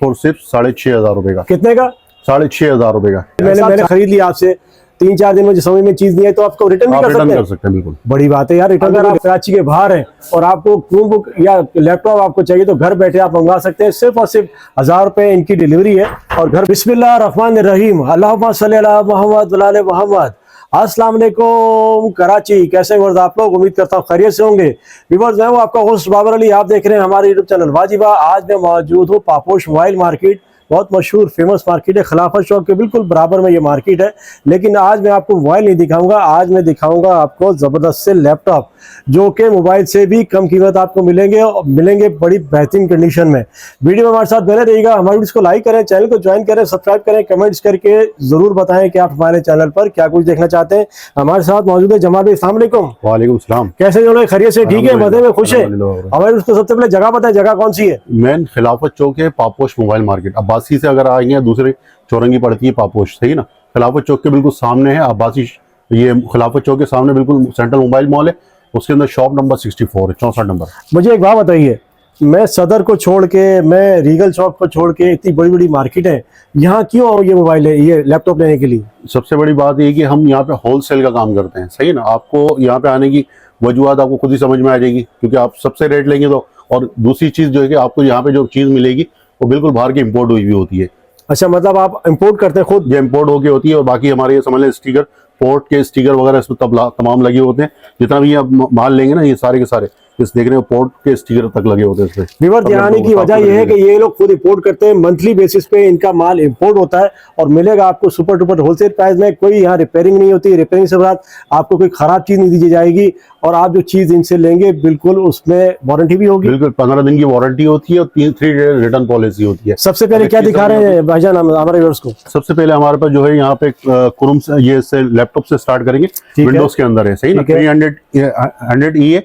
और सिर्फ 6,500 का। कितने का? 6,500 रुपए का। मैंने खरीद लिया आपसे, 3-4 दिन में जो समझ में चीज नहीं है तो आपको रिटर्न भी कर सकते हैं। बिल्कुल बड़ी बात है यार। रिटर्न अगर आप कराची के बाहर हैं और आपको क्रोमबुक या लैपटॉप आपको चाहिए तो घर बैठे आप मंगवा सकते हैं। सिर्फ और सिर्फ 1000 रुपए इनकी डिलीवरी है। और घर बिस्मिल्लाहिर्रहमानिर्रहीम, अल्लाहुम्मा सल्ली अला मोहम्मद व आले मोहम्मद। अस्सलाम वालेकुम कराची, कैसे वर्द आप लोग? उम्मीद करता हूँ खैरियत से होंगे। व्यूअर्स, मैं हूँ आपका होस्ट बाबर अली, आप देख रहे हैं हमारे यूट्यूब चैनल वाजिबा। आज मैं मौजूद हूँ पापोश मोबाइल मार्केट, बहुत मशहूर फेमस मार्केट है। खिलाफत चौक के बिल्कुल बराबर में ये मार्केट है। लेकिन आज मैं आपको मोबाइल नहीं दिखाऊंगा, आज मैं दिखाऊंगा आपको ज़बरदस्त से लैपटॉप, जो कि मोबाइल से भी कम कीमत आपको मिलेंगे बड़ी बेहतरीन कंडीशन में। वीडियो में हमारे साथ बने रहिएगा। हमारे वीडियो को लाइक करें, चैनल को ज्वाइन करें, सब्सक्राइब करें, कमेंट्स करके ज़रूर बताएं कि आप हमारे चैनल पर क्या कुछ देखना चाहते हैं। हमारे साथ मौजूद है जमाल भाई। अस्सलाम वालेकुम। वालेकुम सलाम। कैसे जो लोग? खैरियत से? ठीक है, मजे में, खुश है? हमारे उसको सबसे पहले जगह बताएं, जगह कौन सी है? मेन खिलाफत चौक है, पापोश मोबाइल मार्केट। अब्बासी से अगर आएंगे दूसरे चौरंगी पड़ती है पापोश, सही ना। खिलाफत चौक के बिल्कुल सामने है अब्बासी। ये खिलाफत चौक के सामने बिल्कुल सेंट्रल मोबाइल मॉल है, उसके अंदर शॉप नंबर 64 है, 64 नंबर। मुझे एक बात बताइए, मैं सदर को छोड़ के, मैं रीगल चौक को छोड़ के, इतनी बड़ी बड़ी मार्केट है, यहाँ क्यों ये मोबाइल है, ये लैपटॉप लेने के लिए? सबसे बड़ी बात ये कि हम यहाँ पे होलसेल का काम करते हैं, सही ना। आपको यहाँ पे आने की वजूहत आपको खुद ही समझ में आ जाएगी, क्योंकि आप सबसे रेट लेंगे तो। और दूसरी चीज जो है कि आपको यहाँ पे जो चीज मिलेगी वो बिल्कुल बाहर की इम्पोर्ट हुई होती है। अच्छा, मतलब आप इंपोर्ट करते हैं खुद? ये इंपोर्ट होके होती है। और बाकी हमारे ये समझ लें स्टिकर, पोर्ट के स्टिकर वगैरह इसमें तमाम लगे होते हैं। जितना भी आप माल लेंगे ना, ये सारे के सारे इस देख रहे हो पोर्ट के स्टिकर तक लगे होते हैं इसमें। व्यूअर्स, यहाँ आने की वजह यह है कि ये लोग खुद इंपोर्ट करते हैं, मंथली बेसिस पे इनका माल इंपोर्ट होता है और मिलेगा आपको सुपर डुपर होलसेल प्राइस में। कोई यहाँ रिपेयरिंग नहीं होती, रिपेयरिंग से बाद आपको कोई खराब चीज नहीं दी जाएगी। और आप जो चीज इनसे लेंगे बिल्कुल उसमें वारंटी भी होगी। बिल्कुल 15 दिन की वारंटी होती है और 3 रिटर्न पॉलिसी होती है। सबसे पहले क्या दिखा रहे हैं भाईजान हमारे व्यूअर्स को? सबसे पहले हमारे पास जो है यहाँ पे क्रोम से, ये से लैपटॉप से स्टार्ट करेंगे। विंडोज के अंदर है, सही ना। 300E है,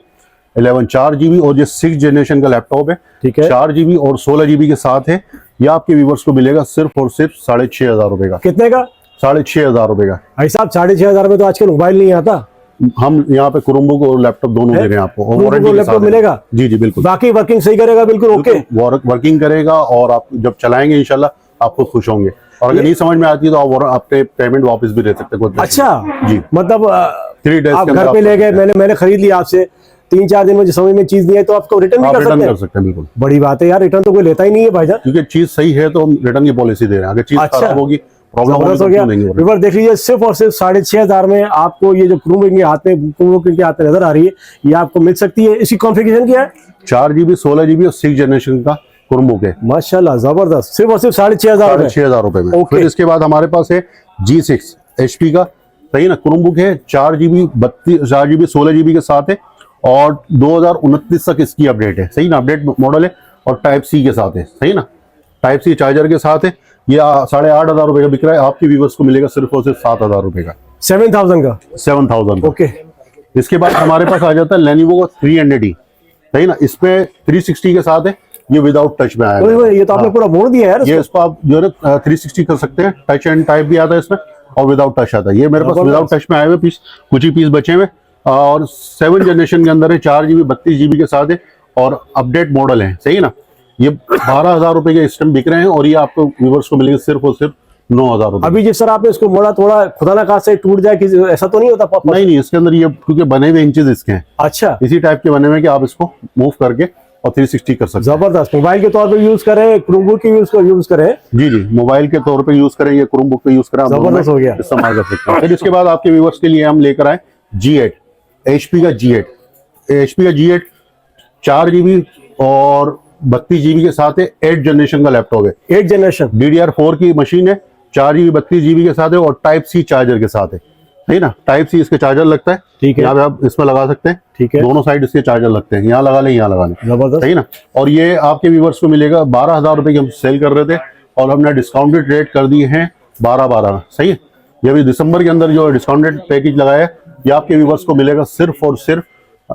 11 4 GB और ये 6th जनरेशन का लैपटॉप है। ठीक है, 4 GB और 16 GB के साथ है। ये आपके व्यूवर्स को मिलेगा सिर्फ और सिर्फ 6,500 रुपए का। कितने का? 6,500 रुपए का। भाई साहब, 6,500 में तो आजकल मोबाइल नहीं आता। हम यहाँ पे क्रोमबुक और लैपटॉप दोनों दे रहे हैं आपको, और वारंटी लैपटॉप मिलेगा। जी जी बिल्कुल। बाकी वर्किंग सही करेगा? बिल्कुल ओके, वर्किंग करेगा और आप जब चलाएंगे इंशाल्लाह आप खुद खुश होंगे। और अगर नहीं समझ में आती है तो आप आपके पेमेंट वापस भी ले सकते हैं। अच्छा जी, मतलब 3 डेज आप घर पे ले गए, मैंने खरीद लिया आपसे, 3-4 दिन में जो समझ में चीज नहीं है तो आपको रिटर्न भी कर सकते हैं। बिल्कुल, बड़ी बात है यार। रिटर्न तो कोई लेता ही नहीं है भाईजान, क्योंकि चीज सही है तो हम रिटर्न की पॉलिसी दे रहे हैं। अगर चीज खराब होगी, प्रॉब्लम हो गया, देख लीजिए सिर्फ और सिर्फ 6,500 में आपको ये जो क्रोमबुक इनके हाथ में नजर आ रही है, ये आपको मिल सकती है। इसकी कॉन्फ़िगरेशन क्या है? 4 GB 16 GB और 6th जनरेशन का क्रोमबुक है। माशाल्लाह, जबरदस्त। सिर्फ और सिर्फ 6,500 रुपए में। फिर इसके बाद हमारे पास है G6 HP का, सही ना, क्रोमबुक है। 4 GB 16 GB के साथ है और 2029 तक इसकी अपडेट है, सही ना। अपडेट मॉडल है और टाइप सी के साथ है, सही ना। टाइप सी चार्जर के साथ है। ये 8,500 रुपए का बिक रहा है। आपके व्यूवर्स को मिलेगा सिर्फ और सिर्फ 7,000 रुपए का। 7,000 का? 7,000 ओके। इसके बाद हमारे पास आ जाता है लेनोवो का 300E, सही ना। इसपे 360 के साथ है, ये विदाउट टच में आएगा। ये तो आपने पूरा मोड़ दिया है यार। ये इसको आप जो है 360 कर सकते हैं। टच एंड टाइप भी आता है इसमें और विदाउट टच आता है। ये मेरे पास विदाउट टच में आए हुए पीस, कुछ ही पीस बचे हुए। और 7th जनरेशन के अंदर है, 4 GB 32 GB के साथ है और अपडेट मॉडल है, सही ना। ये 12,000 रुपए के इस टाइम बिक रहे हैं और ये आपको व्यूवर्स को मिलेंगे सिर्फ और सिर्फ 9,000 रुपए। अभी जिस सर आपने इसको मोड़ा, थोड़ा खुदा ना खास से टूट जाए, ऐसा तो नहीं होता? नहीं, इसके अंदर ये क्योंकि बने हुए इंचेस इसके हैं। अच्छा, इसी टाइप के बने हुए कि आप इसको मूव करके और 360 कर सकते हैं। जबरदस्त। मोबाइल के तौर पे यूज करें, क्रोमबुक के यूज करें? जी जी, मोबाइल के तौर पे यूज करें, ये क्रोमबुक पे यूज करें, जबरदस्त हो गया, इस्तेमाल कर सकते हैं। फिर इसके बाद आपके व्यूवर्स के लिए हम लेकर आए G8 HP का G8 4 GB और 32 GB के साथ है। 8th जनरेशन का लैपटॉप है। 8th जनरेशन DDR4 की मशीन है। 4 GB 32 GB के साथ है और टाइप सी चार्जर के साथ है, सही ना। टाइप सी इसके चार्जर लगता है। ठीक है, यहाँ पे आप इसमें लगा सकते हैं। ठीक है, दोनों साइड इसके चार्जर लगते हैं, यहाँ लगा लें, यहाँ लगा लें। जबरदस्त, सही ना। और ये आपके व्यूवर्स को मिलेगा 12,000 रुपए की हम सेल कर रहे थे और हमने डिस्काउंटेड रेट कर दिए हैं 12,000, सही है। ये अभी दिसंबर के अंदर जो डिस्काउंटेड पैकेज लगाया है, ये आपके व्यूवर्स को मिलेगा सिर्फ और सिर्फ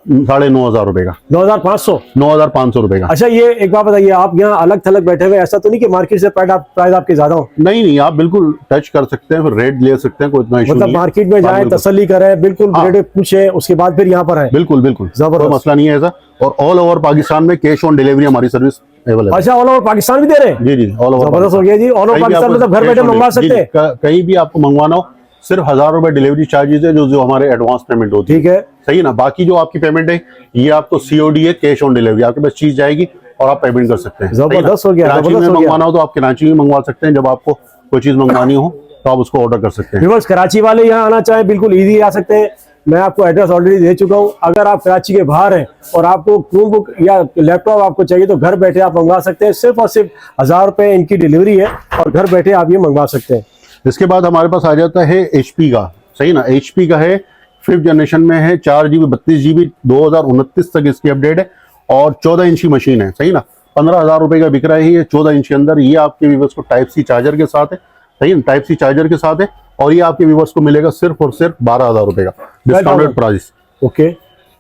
9,500 रुपए का। 9,500 रुपए का। अच्छा, ये एक बात बताइए, आप यहाँ अलग थलग बैठे हुए, ऐसा तो नहीं कि मार्केट से प्राइस आपके ज्यादा हो? नहीं, आप बिल्कुल टच कर सकते हैं, फिर रेट ले सकते हैं, कोई इतना इशू मतलब मार्केट में जाए, तसल्ली करें, बिल्कुल रेट पूछे, उसके बाद फिर यहाँ पर आए। बिल्कुल, कोई मसला नहीं है ऐसा। और ऑल ओवर पाकिस्तान में कैश ऑन डिलीवरी हमारी सर्विस अवेलेबल। अच्छा, ऑल ओवर पाकिस्तान भी दे रहे हैं? जी जी, ऑल ओवर। जबरदस्त हो गया जी। ऑल ओवर पाकिस्तान मतलब घर बैठे मंगवा सकते हैं? कहीं भी आपको मंगवाना हो, सिर्फ 1000 रुपए डिलीवरी चार्जेस है जो हमारे एडवांस पेमेंट होती है। ठीक है, सही है ना। बाकी जो आपकी पेमेंट है ये आपको COD है, कैश ऑन डिलीवरी। आपके पास चीज जाएगी और आप पेमेंट कर सकते हैं। जबरदस्त हो गया। कराची में मंगवाना हो तो आप कराची में मंगवा सकते हैं। जब आपको कोई चीज मंगवानी हो तो आप उसको ऑर्डर कर सकते हैं। व्यूअर्स, कराची वाले यहाँ आना चाहे बिल्कुल इजी आ सकते हैं। मैं आपको एड्रेस ऑलरेडी दे चुका हूँ। अगर आप कराची के बाहर हैं और आपको क्रोमबुक या लैपटॉप आपको चाहिए तो घर बैठे आप मंगवा सकते हैं। सिर्फ और सिर्फ 1000 रुपए इनकी डिलीवरी है और घर बैठे आप ये मंगवा सकते हैं। इसके बाद हमारे पास आ जाता है HP का। सही ना, HP का है 5th जनरेशन में है, 4 GB 32 GB, 2029 तक इसकी अपडेट है और 14 इंच की मशीन है। सही ना, 15,000 रुपए का बिक रहा है ये 14 इंच के अंदर। ये आपके व्यूवर्स को Type-C चार्जर के साथ है। सही है, Type-C चार्जर के साथ है और ये आपके व्यूवर्स को मिलेगा सिर्फ और सिर्फ 12,000 रुपए का discounted price. Okay,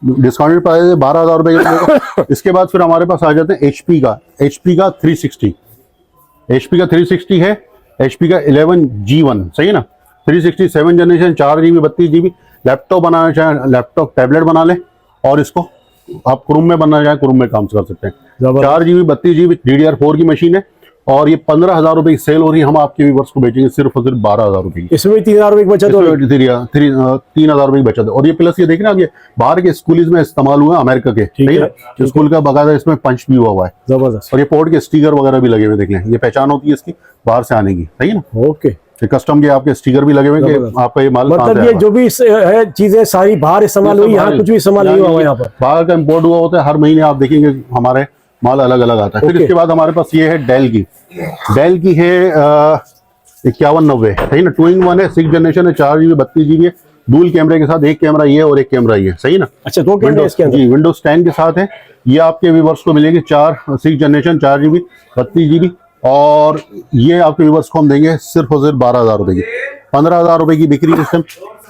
discounted price 12,000 रुपए का मिलेगा। इसके बाद फिर हमारे पास आ जाते हैं HP का 360। HP का 360 है, HP का 11G1। सही है ना, 360 7 जनरेशन, 4 GB 32 GB। लैपटॉप बनाना चाहे लैपटॉप टैबलेट बना ले और इसको आप क्रोम में बनना चाहे क्रोम में काम कर सकते हैं। 4 GB 32 GB DDR4 की मशीन है और ये 15,000 रुपए की सेल हो रही है। हम आपके व्यूवर्स को बेचेंगे सिर्फ और सिर्फ 12,000 रुपए की। इसमें 3,000 रुपए की बचत हो रही है। 3,000 रुपए की बचत है। और ये प्लस ये देखना, ये बाहर के स्कूल्स में इस्तेमाल हुआ अमेरिका के। ठीक है, स्कूल का बकायदा इसमें पंच भी हुआ है। जबरदस्त। और ये पोर्ट के स्टिकर वगैरह भी लगे हुए देख लें, ये पहचान होती है इसकी बाहर से आने की। सही है ना, ओके। कस्टम के आपके स्टिकर भी लगे हुए कि आपका ये माल मतलब ये जो भी है चीजें सारी बाहर इस्तेमाल हुई, यहाँ कुछ भी इस्तेमाल नहीं हुआ। यहाँ पर बाहर का इम्पोर्ट हुआ होता है। हर महीने आप देखेंगे हमारे माल अलग अलग आता है। फिर इसके बाद हमारे पास ये है डेल की है 5190। सही ना, 2-in-1 है, 6th जनरेशन है, 4 GB 32 GB है, डुअल कैमरे के साथ। एक कैमरा ये और एक कैमरा ये। सही ना। अच्छा, 2 कैमरे इसके अंदर? जी, विंडोज 10 के साथ है। ये आपके व्यूवर्स को मिलेगी 6th जनरेशन, 4 GB 32 GB और ये आपके व्यूवर्स को हम देंगे सिर्फ और सिर्फ 12,000 रुपए की। 15,000 रुपए की बिक्री सिस्टम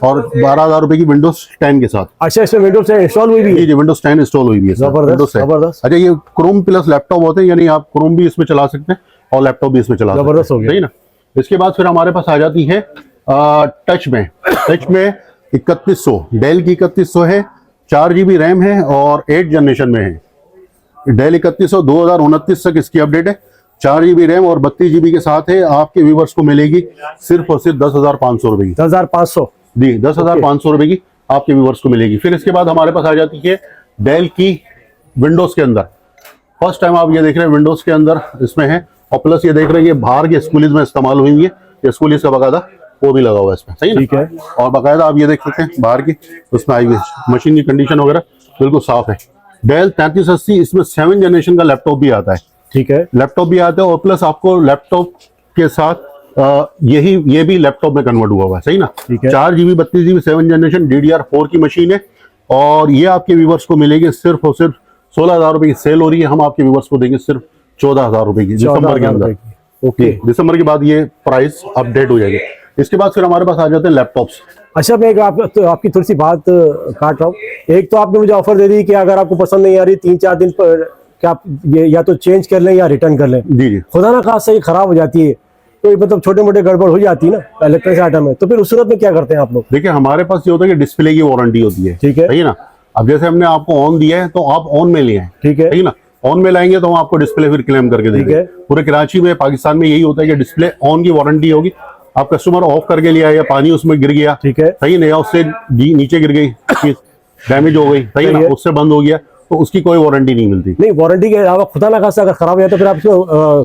और 12,000 रुपए की विंडोज 10 के साथ। अच्छा, इसमें विंडोज 10 इंस्टॉल हुई भी है? जी, विंडोज 10 इंस्टॉल हुई भी है। जबरदस्त, जबरदस्त। अच्छा, ये क्रोम प्लस लैपटॉप होते हैं, यानी आप क्रोम भी इसमें चला सकते हैं और लैपटॉप भी इसमें चला सकते हैं। जबरदस्त हो गया। सही ना। इसके बाद फिर हमारे पास आ जाती है टच में 3100। डेल की 3100 है, 4 GB रैम है और 8th जनरेशन में है। डेल 3100 2029 तक इसकी अपडेट है। 4 GB रैम और 32 GB के साथ है। आपके व्यूवर्स को मिलेगी सिर्फ और सिर्फ 10,500 रुपए की। 10,500 जी, 10,500 रुपए की आपके व्यूवर्स को मिलेगी। फिर इसके बाद हमारे पास आ जाती है डेल की विंडोज के अंदर। फर्स्ट टाइम आप ये देख रहे हैं विंडोज के अंदर इसमें है और प्लस ये देख रहे हैं ये बाहर के स्कूलीज में इस्तेमाल हुई है। ये स्कूलीज का बकायदा वो भी लगा हुआ है इसमें। सही ना? ठीक है। और बकायदा आप ये देख सकते हैं बाहर की उसमें आई हुई मशीन की कंडीशन वगैरह बिल्कुल साफ है। डेल 3380, इसमें 7th जनरेशन का लैपटॉप भी आता है। ठीक है, लैपटॉप भी आता है और प्लस आपको लैपटॉप के साथ ये भी लैपटॉप में कन्वर्ट हुआ हुआ है। सही ना। ठीक है। 4 GB 32 GB 7th generation DDR4 की मशीन है और ये आपके व्यूवर्स को मिलेगी सिर्फ और सिर्फ 16,000 रुपए की सेल हो रही है। हम आपके व्यूवर्स को देंगे सिर्फ 14,000 रुपए की दिसंबर के अंदर। ओके, दिसंबर के बाद ये प्राइस अपडेट हो जाएगी। इसके बाद फिर हमारे पास आ जाते हैं लैपटॉप्स। अच्छा, मैं आपकी थोड़ी सी बात काट रहा हूँ। एक तो आपने मुझे ऑफर दे दी कि अगर आपको पसंद नहीं आ रही 3-4 दिन पर क्या आप ये या तो चेंज कर लें या रिटर्न कर लें। जी जी, खुदा ना खास से खराब हो जाती है तो मतलब छोटे मोटे गड़बड़ हो जाती है ना इलेक्ट्रॉनिक आइटम है, तो फिर उस सूरत में क्या करते हैं आप लोग? देखिए हमारे पास ये होता है कि डिस्प्ले की वारंटी होती है। ठीक है। सही ना। अब जैसे हमने आपको ऑन दिया है तो आप ऑन में लिए हैं। ठीक है। सही ना। ऑन में लाएंगे तो हम आपको डिस्प्ले फिर क्लेम करके देंगे। ठीक है। पूरे कराची में पाकिस्तान में यही होता है कि डिस्प्ले ऑन की वारंटी होगी। आप कस्टमर ऑफ करके लिया या पानी उसमें गिर गया, ठीक है, सही नहीं, या उससे नीचे गिर गई चीज डैमेज हो गई, सही ना, उससे बंद हो गया तो उसकी कोई वारंटी नहीं मिलती। नहीं, वारंटी के अलावा खुदा ना खासा अगर खराब हो जाए तो फिर आप इसको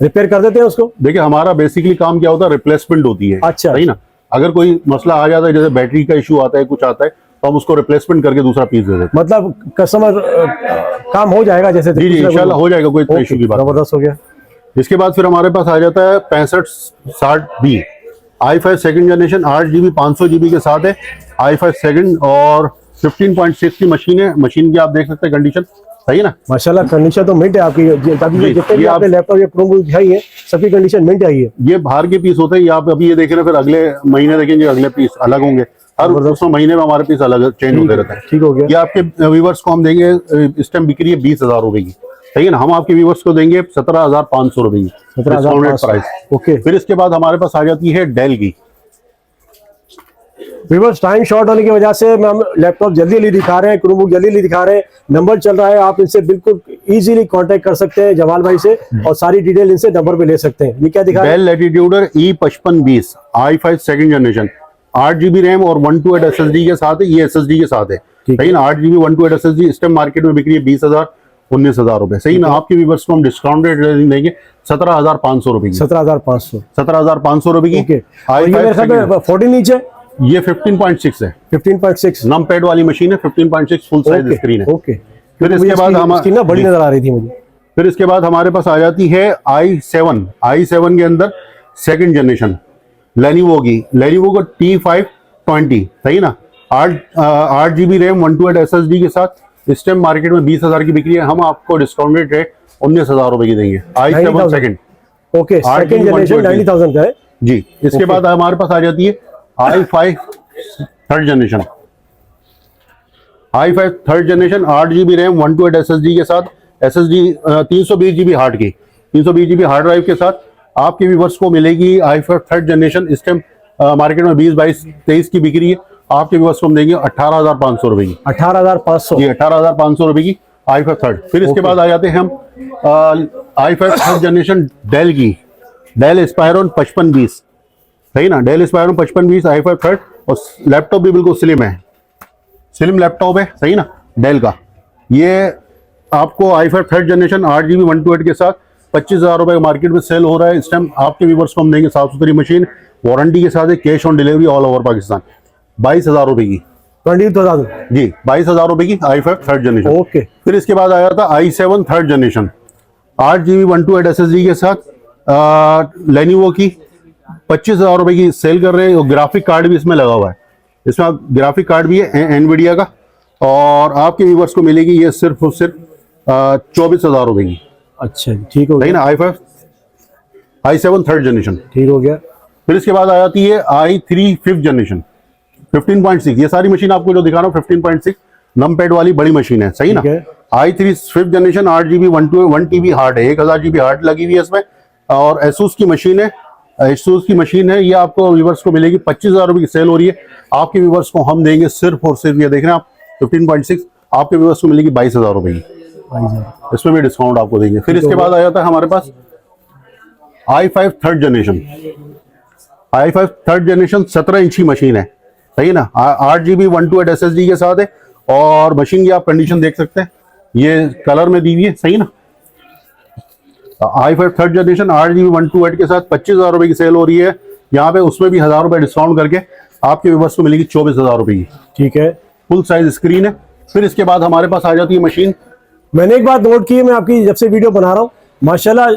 रिपेयर कर देते हैं उसको? देखिए हमारा बेसिकली काम क्या होता है, रिप्लेसमेंट होती है। अच्छा, सही ना। अगर कोई मसला आ जाता है जैसे बैटरी का इशू आता है, कुछ आता है, तो हम उसको रिप्लेसमेंट करके दूसरा पीस दे देते हैं। मतलब कस्टमर काम हो जाएगा जैसे? जी जी, इंशाल्लाह हो जाएगा, कोई इशू की बात नहीं। जबरदस्त हो गया। इसके बाद फिर हमारे पास आ जाता है 6560B i5 2nd generation 8 GB 500 GB के साथ है। i5 2nd और 15.6 की मशीन है। मशीन की आप देख सकते हैं कंडीशन, सही है ना। माशाल्लाह कंडीशन तो मिंट है आपकी। जितने भी आपने लैपटॉप या क्रोमबुक दिखाई है सबकी कंडीशन मिंट आई है। ये बाहर के पीस होते हैं, ये आप अभी ये देख रहे हैं, फिर अगले महीने देखेंगे अगले पीस अलग होंगे। हर उसमें महीने में हमारे पीस अलग चेंज होते रहता है। ठीक हो गया। ये आपके व्यूवर्स को हम देंगे, इस टाइम बिक्री है 20,000 रुपए की, सही है ना। हम आपके व्यूवर्स को देंगे 17,500 रुपए की 17,500 प्राइस। ओके। फिर इसके बाद हमारे पास आ जाती है डेल की व्यूअर्स टाइम शॉर्ट होने की वजह से हम लैपटॉप जल्दी दिखा रहे हैं, क्रोमबुक जल्दी दिखा रहे हैं। नंबर चल रहा है, आप इनसे बिल्कुल इजीली कांटेक्ट कर सकते हैं जमाल भाई से, और सारी डिटेल इनसे नंबर पे ले सकते हैं। ये क्या दिखा रहे हैं? Dell Latitude E5520 i5 second generation, 8GB RAM और 128 SSD के साथ है। ये SSD के साथ है, सही ना। 8GB 128 SSD इस टाइम मार्केट में बिक रही है 20,000 19,000 रुपए, सही ना। आपके व्यूअर्स को हम डिस्काउंट रेट देंगे 17,500 रुपए की। 17,500 17,500 रुपए की। और ये मेरे ख्याल में 14 इंच है, ये 15.6 है, 15.6 नम पैड वाली मशीन है, 15.6 फुल साइज स्क्रीन है। ओके। फिर इसके बाद स्क्रीन ना बड़ी नजर आ रही थी मुझे। फिर इसके बाद हमारे पास आ जाती है i7 के अंदर सेकंड जनरेशन लेनोवो का T520, सही ना। 8GB रैम 128 SSD के साथ इस टाइम मार्केट में 20,000 की बिक्री है। हम आपको डिस्काउंटेड रेट 19,000 रुपए की देंगे। i7 second, okay, second generation 90,000 का है जी। इसके बाद हमारे पास आ जाती है i5 third generation, i5 third generation 8GB RAM 128 SSD के साथ, SSD 320GB हार्ड की, 320GB हार्ड ड्राइव के साथ आपके व्यूअर्स को मिलेगी i5 थर्ड जनरेशन। इस टाइम मार्केट में 20, 22, 23 की बिक्री है। आपके व्यूअर्स को हम देंगे 18,500 रुपए की। 18,500 जी, 18,500 रुपए की i5 थर्ड। फिर इसके बाद आ जाते हैं हम i5 थर्ड जनरेशन डेल की, डेल एस्पायरन 5520, सही ना। डेल एस्पायरन 5520 i5 थर्ड, और लैपटॉप भी बिल्कुल स्लिम है, स्लिम लैपटॉप है, सही ना, डेल का। ये आपको i5 थर्ड जनरेशन 8GB 128 के साथ 25,000 रुपए मार्केट में सेल हो रहा है इस टाइम। आपके व्यूअर्स को हम देंगे साफ सुथरी मशीन, वारंटी के साथ है, cash on delivery all over Pakistan, 22,000 रुपए की। 20,000 जी, 22,000 रुपए की i5 थर्ड जनरेशन। ओके। फिर इसके बाद आया था i7 third generation 8GB 128 SSD के साथ लेनोवो की, 25,000 रुपए की सेल कर रहे हैं। और ग्राफिक कार्ड भी इसमें लगा हुआ है, इसमें ग्राफिक कार्ड भी है एनवीडिया का, और आपके व्यूअर्स को मिलेगी ये सिर्फ और सिर्फ 24,000 रुपए की। अच्छा, ठीक हो सही गया ना। i7 third generation. ठीक हो गया। फिर इसके बाद आ जाती है i3 फिफ्थ जनरेशन 15.6। ये सारी मशीन आपको जो दिखा रहा हूँ 15.6 नम पैड वाली बड़ी मशीन है, सही ना। i3 fifth generation 8GB 1TB hard है, 1000GB हार्ड लगी हुई है इसमें, और एसूस की मशीन है, एसूस की मशीन है। ये आपको व्यूअर्स को मिलेगी 25,000 रुपए की सेल हो रही है। आपके व्यूअर्स को हम देंगे सिर्फ और सिर्फ, ये देख रहे हैं आप 15.6, आपके व्यूअर्स को मिलेगी 22,000 रुपए की। इसमें भी डिस्काउंट आपको देंगे। फिर इसके बाद आ जाता है हमारे पास i5 third generation, i5 third generation 17 inch की मशीन है, सही ना। 8GB 128 SSD के साथ है, और मशीन की आप कंडीशन देख सकते हैं, ये कलर में दी हुई है, सही ना। i5 थर्ड जनरेशन 8GB 128 के साथ 25,000 रुपए की सेल हो रही है यहाँ पे। उसमें भी 1,000 रुपए डिस्काउंट करके आपके व्यूअर्स को मिलेगी 24,000 रुपए की। ठीक है, फुल साइज स्क्रीन है। फिर इसके बाद हमारे पास आ जाती है मशीन। मैंने एक बात नोट की है, मैं आपकी जब से वीडियो बना रहा हूँ, माशाल्लाह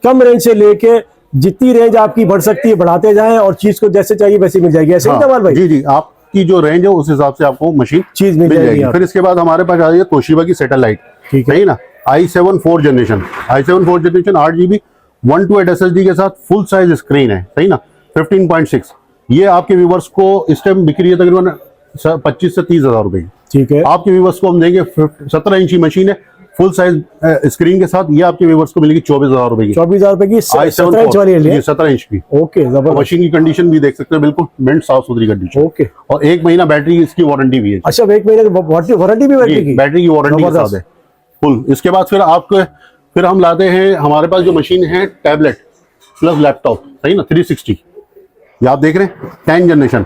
कम रेंज से लेके जितनी रेंज आपकी बढ़ सकती है बढ़ाते जाएं, और चीज को जैसे चाहिए वैसे मिल जाएगी, ऐसे ही जमाल भाई? जी जी, आपकी जो रेंज है उस हिसाब से आपको मशीन चीज मिल जाएगी। फिर इसके बाद हमारे पास आ जाती है तोशिबा की सैटेलाइट, ठीक है, सही ना। i7 fourth generation, i7 fourth generation 8GB 128 SSD के साथ फुल साइज स्क्रीन है, सही ना, 15.6। ये आपके व्यूवर्स को इस टाइम बिक्री है तकरीबन 25 से 30,000 रुपए की। ठीक है, आपके व्यूवर्स को हम देंगे 17 इंची मशीन है, फुल साइज स्क्रीन के साथ। ये आपके व्यूवर्स को मिलेगी 24,000 रुपए की। 24,000 रुपए की 17 इंच वाली है, 17 इंच की। ओके, जबरदस्त। मशीन की कंडीशन भी देख सकते हैं, बिल्कुल मिंट साफ सुथरी कंडीशन। ओके, और 1 महीना बैटरी इसकी वारंटी भी है। अच्छा, 1 महीने की वारंटी भी बैटरी की? बैटरी की वारंटी के साथ है फुल। इसके बाद फिर हम लाते हैं, हमारे पास जो मशीन है टैबलेट प्लस लैपटॉप, सही ना, 360। ये आप देख रहे हैं 10 जनरेशन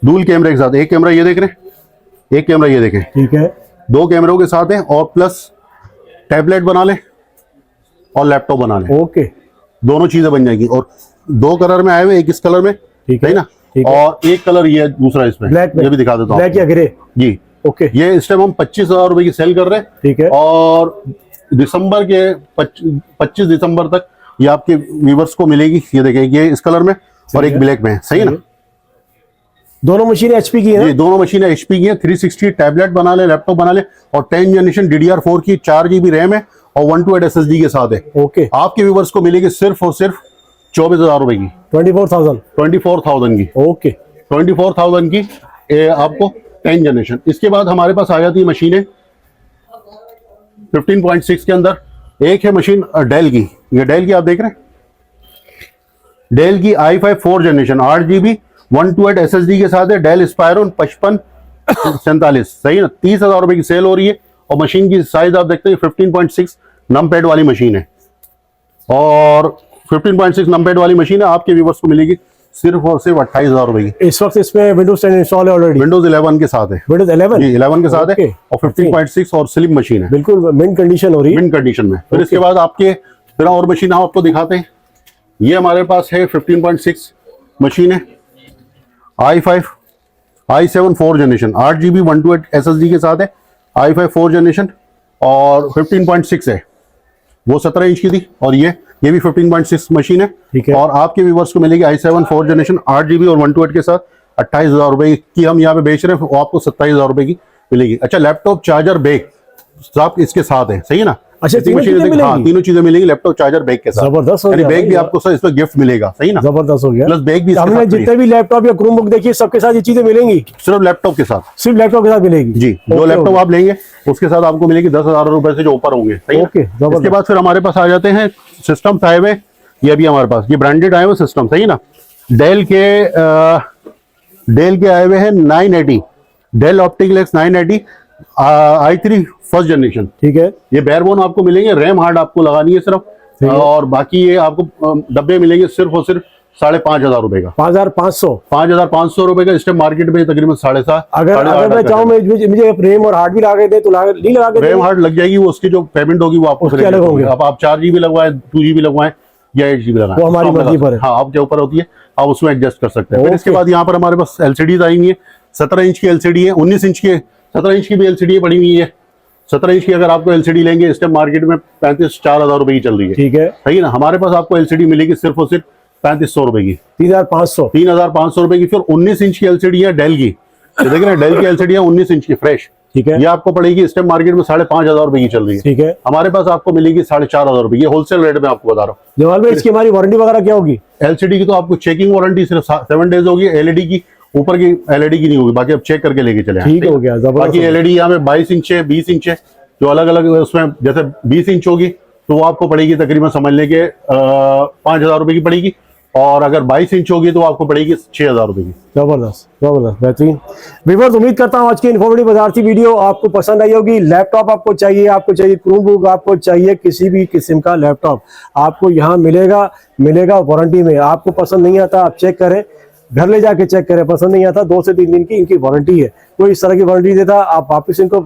डुअल कैमरे के साथ। एक कैमरा ये देख रहे हैं, एक कैमरा ये देखें, ठीक है, 2 कैमरों के साथ है, और प्लस टैबलेट बना ले और लैपटॉप बना ले, ओके, दोनों चीजें बन जाएगी। और 2 कलर में आए हुए, एक इस कलर में, ठीक है ना, ठीक है। और एक कलर ये दूसरा इसमें, ब्लैक में, ये भी दिखा देता हूँ, ब्लैक या ग्रे, जी। ओके, ये इस टाइम हम 25,000 रुपए की सेल कर रहे हैं, ठीक है, और दिसंबर के 25 दिसंबर तक ये आपके व्यूवर्स को मिलेगी। ये देखिए, ये इस कलर में और एक ब्लैक में, सही ना। दोनों मशीन HP की है? ये दोनों मशीनें HP की हैं। 360 टैबलेट बना ले, लैपटॉप बना ले, और 10 जनरेशन DDR4 की 4GB रैम है, और 128 SSD के साथ है। ओके, आपके व्यूवर्स को मिलेगी सिर्फ और सिर्फ 24,000 रुपए की। 24,000 की। ओके, 24,000 की आपको 10 जनरेशन। इसके बाद हमारे पास आ जाती है मशीनें 15.6 के अंदर। एक है मशीन डेल की, ये डेल की आप देख रहे हैं, डेल की i5 4th generation 8GB 128 SSD के साथ है, डेल स्पायरोन 5547, सही ना। 30,000 रुपए की सेल हो रही है और मशीन की साइज आप देखते हैं 15.6 नम पैड वाली मशीन है और 15.6 नम पैड वाली मशीन है। आपके व्यूवर्स को मिलेगी सिर्फ और सिर्फ 28,000 रुपए की। इस वक्त इसमें विंडोज 10 इंस्टॉल है ऑलरेडी, विंडोज 11 के साथ है, विंडोज 11 जी 11 के साथ है Okay. और 15.6 और स्लिम मशीन है, बिल्कुल मिंट कंडीशन हो रही है। मिंट कंडीशन में। फिर इसके बाद आपके फिर और मशीन हम आपको दिखाते हैं। ये हमारे पास है 15.6 मशीन है, i5 i7 4 generation, 8GB 128 SSD के साथ है, i5 4 जनरेशन और 15.6 है, वो 17 इंच की थी। और ये भी 15.6 मशीन है, ठीक है। और आपके व्यूवर्स को मिलेगी i7 4 जनरेशन 8GB और 128 के साथ 28,000 रुपए की हम यहाँ पे बेच रहे हैं, वो आपको 27,000 रुपए की मिलेगी। अच्छा, लैपटॉप चार्जर बैग सब इसके साथ है, सही है ना। अच्छा, इतनी तीनों मशीनें चीजें देख- हाँ, मिलेंगी? तीनों चीजें मिलेंगी लैपटॉप चार्जर बैग के साथ। जबरदस्त हो यानी गया बैग भाई भी यार। आपको सर इसमें गिफ्ट मिलेगा, सही ना। जबरदस्त हो गया। प्लस बैग भी इसके हमने साथ फ्री है। जितने भी लैपटॉप या क्रोमबुक देखिए सबके साथ ये चीजें मिलेंगी, सिर्फ लैपटॉप के साथ, सिर्फ लैपटॉप के साथ मिलेगी जी। जो Okay, लैपटॉप okay. आप लेंगे उसके साथ आपको मिलेगी 10,000 रुपए से जो ऊपर होंगे, सही है। Okay, जबरदस्त। इसके बाद फिर हमारे पास आ जाते हैं सिस्टम आए हुए, ये भी हमारे पास ये ब्रांडेड आए हुए सिस्टम, सही ना। डेल के आए हुए हैं 980, del optics 980 i3 first generation, ठीक है। ये बेयरबोन आपको मिलेंगे। रैम हार्ड आपको लगानी है सिर्फ, ठीक है। और बाकी ये आपको डब्बे मिलेंगे सिर्फ और सिर्फ 5,500 रुपए का, 5,500। 5,500 रुपए का। इस टाइम मार्केट में तकरीबन 7.5 अगर मैं चाहूँ मुझे रेम और हार्ड भी लगा के दे तो नहीं लगा के रैम दे? हार्ड लग जाएगी, वो उसकी जो पेमेंट होगी वो आपको उसके अलग होंगे। अब आप 4GB लगवाएं, 2GB लगवाएं या 8GB लगाएं, वो हमारी उसको आप मर्जी लगा- पर है। हाँ, आपके ऊपर होती है, आप उसमें एडजस्ट कर सकते हैं। फिर इसके Okay. बाद यहाँ पर हमारे पास LCDs आएंगी है, 17 इंच की LCD है, 19 इंच की, 17 इंच की भी LCD पड़ी हुई है। 17 इंच की अगर आपको LCD लेंगे इस टाइम मार्केट में 4,000 रुपए की चल रही है, ठीक है। सही ना। हमारे पास आपको LCD मिलेगी सिर्फ और सिर्फ 3,500 रुपए की, 3,500। 3,500 रुपए की। फिर 19 इंच की LCD है डेल की, ये देख रहे हैं, डेल की LCD है 19 इंच की फ्रेश, ठीक है, ये आपको पड़ेगी इस टाइम मार्केट में 5,500 रुपए की चल रही है। ठीक है। हमारे पास आपको मिलेगी 4,500 रुपए, ये होलसेल रेट में आपको बता रहा हूँ। जवाल भाई इसकी हमारी वारंटी वगैरह क्या होगी? LCD की तो आपको चेकिंग वारंटी सिर्फ 7 डेज होगी, LED की ऊपर की LED की नहीं होगी, बाकी आप चेक करके लेके चले आएं। ठीक हो गया, जबरदस्त बाकी हो गया। LED यहाँ पे 22 इंच है, 20 इंच है, जो अलग अलग उसमें, जैसे 20 इंच होगी तो वो आपको पड़ेगी तकरीबन समझ लें कि 5,000 रुपए की पड़ेगी, और अगर 22 इंच होगी तो आपको पड़ेगी 6,000 रुपए की। जबरदस्त जबरदस्त, बेहतरीन। व्यूअर्स, उम्मीद करता हूँ आज की इन्फॉर्मेटिव बाजार की वीडियो आपको पसंद आई होगी। लैपटॉप आपको चाहिए क्रोमबुक आपको चाहिए, किसी भी किस्म का लैपटॉप आपको यहाँ मिलेगा वारंटी में। आपको पसंद नहीं आता आप चेक करें, घर ले जाके चेक करें, पसंद नहीं आता 2 से 3 दिन की इनकी वारंटी है। कोई इस तरह की वारंटी देता आप वापस इनको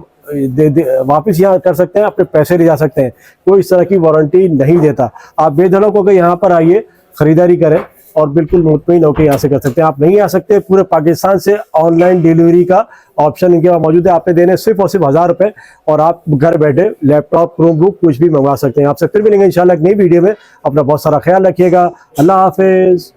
वापस यहाँ कर सकते हैं, अपने पैसे ले जा सकते हैं। कोई इस तरह की वारंटी नहीं देता। आप बेधड़क होकर यहाँ पर आइए, खरीदारी करें और बिल्कुल मुतमईन होकर यहाँ से कर सकते हैं। आप नहीं आ सकते, पूरे पाकिस्तान से ऑनलाइन डिलीवरी का ऑप्शन इनके पास मौजूद है। आपने देने सिर्फ और सिर्फ 1,000 रुपए और आप घर बैठे लैपटॉप, क्रोमबुक कुछ भी मंगवा सकते हैं। आपसे फिर मिलेंगे इंशाल्लाह एक नई वीडियो में। अपना बहुत सारा ख्याल रखिएगा। अल्लाह हाफिज।